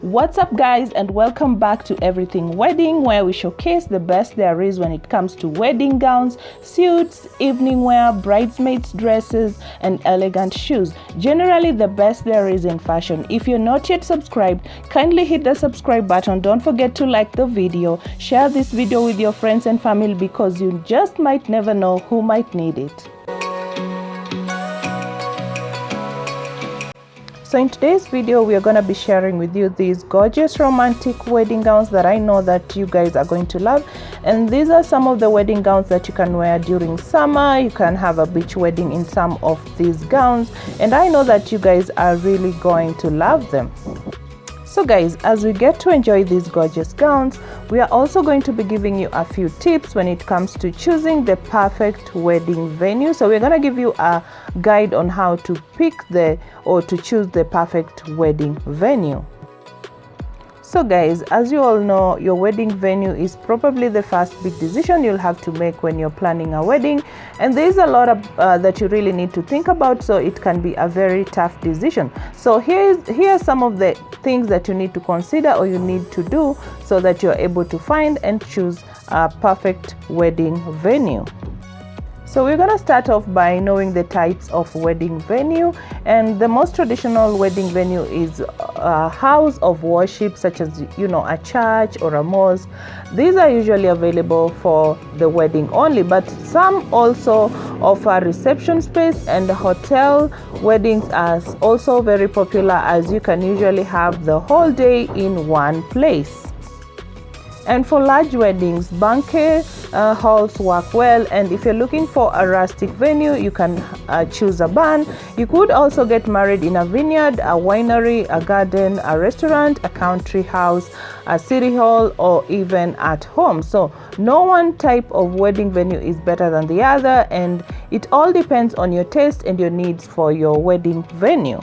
What's up guys, and welcome back to Everything Wedding, where we showcase the best there is when it comes to wedding gowns, suits, evening wear, bridesmaids dresses and elegant shoes. Generally the best there is in fashion. If you're not yet subscribed, kindly hit the subscribe button. Don't forget to like the video, share this video with your friends and family, because you just might never know who might need it. So in today's video, we are going to be sharing with you these gorgeous romantic wedding gowns that I know that you guys are going to love. And these are some of the wedding gowns that you can wear during summer. You can have a beach wedding in some of these gowns, and I know that you guys are really going to love them. So guys, as we get to enjoy these gorgeous gowns, we are also going to be giving you a few tips when it comes to choosing the perfect wedding venue. So we're going to give you a guide on how to pick to choose the perfect wedding venue. So guys, as you all know, your wedding venue is probably the first big decision you'll have to make when you're planning a wedding, and there's a lot of that you really need to think about, so it can be a very tough decision. So here are some of the things that you need to consider or you need to do so that you're able to find and choose a perfect wedding venue. So we're going to start off by knowing the types of wedding venue, and the most traditional wedding venue is a house of worship, such as a church or a mosque. These are usually available for the wedding only, but some also offer reception space, and hotel weddings are also very popular, as you can usually have the whole day in one place. And for large weddings, banquet halls work well, and if you're looking for a rustic venue, you can choose a barn. You could also get married in a vineyard, a winery, a garden, a restaurant, a country house, a city hall, or even at home. So no one type of wedding venue is better than the other, and it all depends on your taste and your needs for your wedding venue.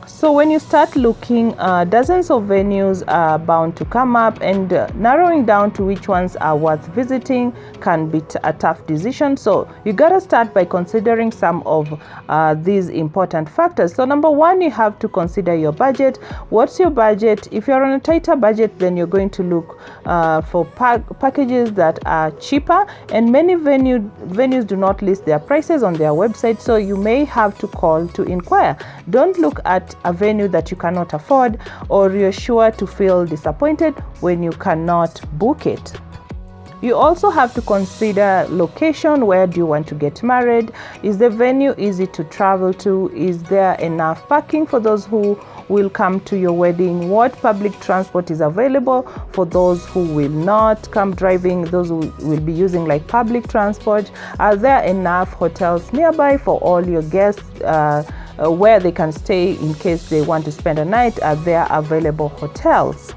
So when you start looking, dozens of venues are bound to come up, and narrowing down to which ones are worth visiting can be a tough decision. So you gotta start by considering some of these important factors. So number one, you have to consider your budget. What's your budget? If you're on a tighter budget, then you're going to look for packages that are cheaper, and many venues do not list their prices on their website, so you may have to call to inquire. Don't look at a venue that you cannot afford, or you're sure to feel disappointed when you cannot book it. You also have to consider location. Where do you want to get married? Is the venue easy to travel to? Is there enough parking for those who will come to your wedding? What public transport is available for those who will not come driving, those who will be using like public transport? Are there enough hotels nearby for all your guests where they can stay in case they want to spend a night? Are there available hotels?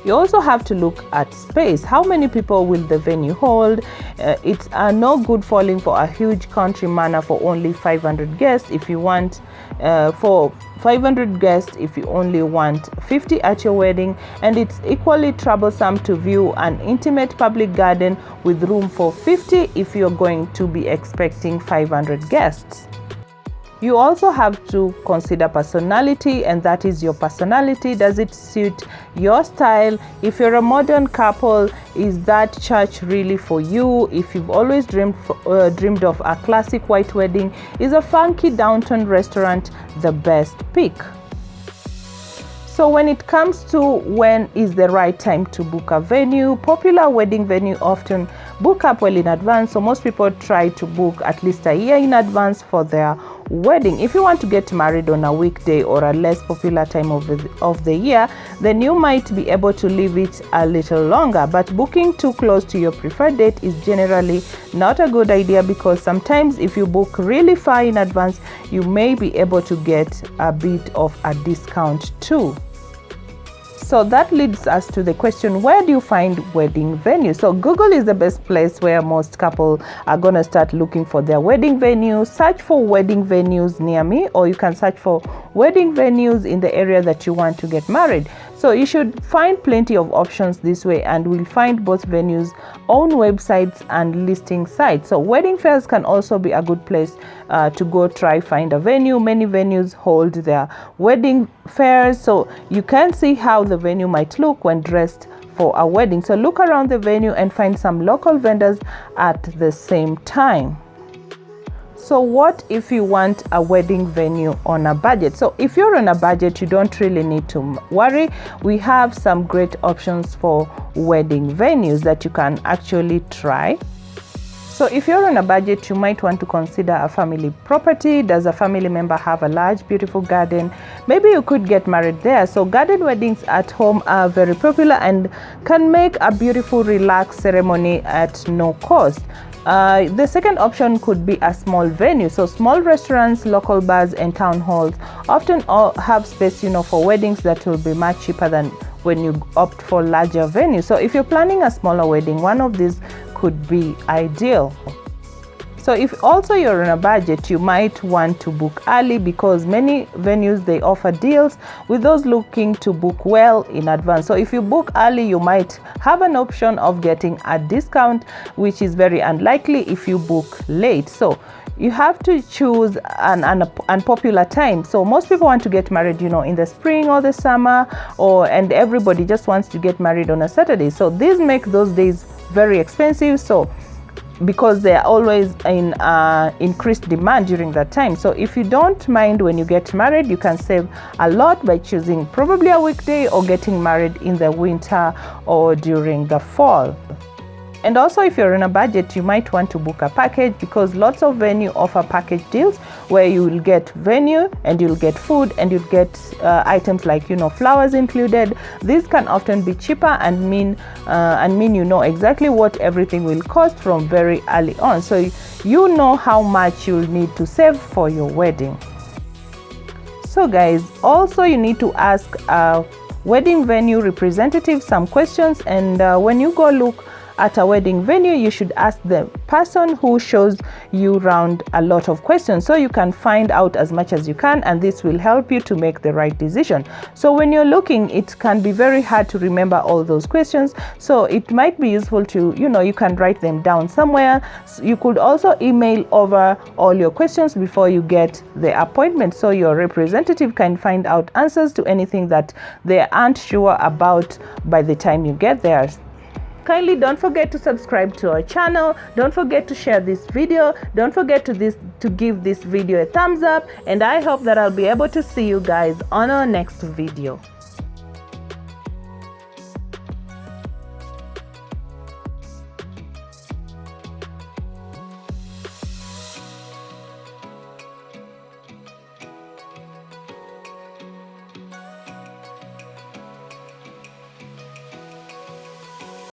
You also have to look at space. How many people will the venue hold? It's no good falling for a huge country manor for only 500 guests if you want for 500 guests if you only want 50 at your wedding, and it's equally troublesome to view an intimate public garden with room for 50 if you're going to be expecting 500 guests. You also have to consider personality, and that is your personality. Does it suit your style? If you're a modern couple, is that church really for you? If you've always dreamed of a classic white wedding, is a funky downtown restaurant the best pick? So when it comes to when is the right time to book a venue, popular wedding venue often book up well in advance. So most people try to book at least a year in advance for their wedding. If you want to get married on a weekday or a less popular time of the year, then you might be able to leave it a little longer. But booking too close to your preferred date is generally not a good idea, because sometimes if you book really far in advance, you may be able to get a bit of a discount too. So that leads us to the question, where do you find wedding venues? So Google is the best place where most couples are going to start looking for their wedding venue. Search for wedding venues near me, or you can search for wedding venues in the area that you want to get married. So you should find plenty of options this way, and we'll find both venues' own websites and listing sites. So wedding fairs can also be a good place to go try find a venue. Many venues hold their wedding fairs, so you can see how the venue might look when dressed for a wedding. So look around the venue and find some local vendors at the same time. So what if you want a wedding venue on a budget? So if you're on a budget, you don't really need to worry. We have some great options for wedding venues that you can actually try. So if you're on a budget, you might want to consider a family property. Does a family member have a large, beautiful garden? Maybe you could get married there. So garden weddings at home are very popular and can make a beautiful, relaxed ceremony at no cost. The second option could be a small venue. So small restaurants, local bars, and town halls often have space, for weddings that will be much cheaper than when you opt for larger venues. So if you're planning a smaller wedding, one of these could be ideal. So if also you're on a budget, you might want to book early, because many venues, they offer deals with those looking to book well in advance. So if you book early, you might have an option of getting a discount, which is very unlikely if you book late. So you have to choose an unpopular time. So most people want to get married, in the spring or the summer, and everybody just wants to get married on a Saturday. So these make those days very expensive. So because they are always in increased demand during that time. So if you don't mind when you get married, you can save a lot by choosing probably a weekday or getting married in the winter or during the fall. And also, if you're in a budget, you might want to book a package, because lots of venue offer package deals where you will get venue and you'll get food and you'll get items like flowers included. These can often be cheaper and mean exactly what everything will cost from very early on, so you know how much you'll need to save for your wedding. So guys, also you need to ask a wedding venue representative some questions, and when you go look at a wedding venue, you should ask the person who shows you around a lot of questions, so you can find out as much as you can, and this will help you to make the right decision. So when you're looking, it can be very hard to remember all those questions, so it might be useful to you can write them down somewhere. You could also email over all your questions before you get the appointment, so your representative can find out answers to anything that they aren't sure about by the time you get there. Kindly don't forget to subscribe to our channel. Don't forget to share this video. Don't forget to give this video a thumbs up, and I hope that I'll be able to see you guys on our next video.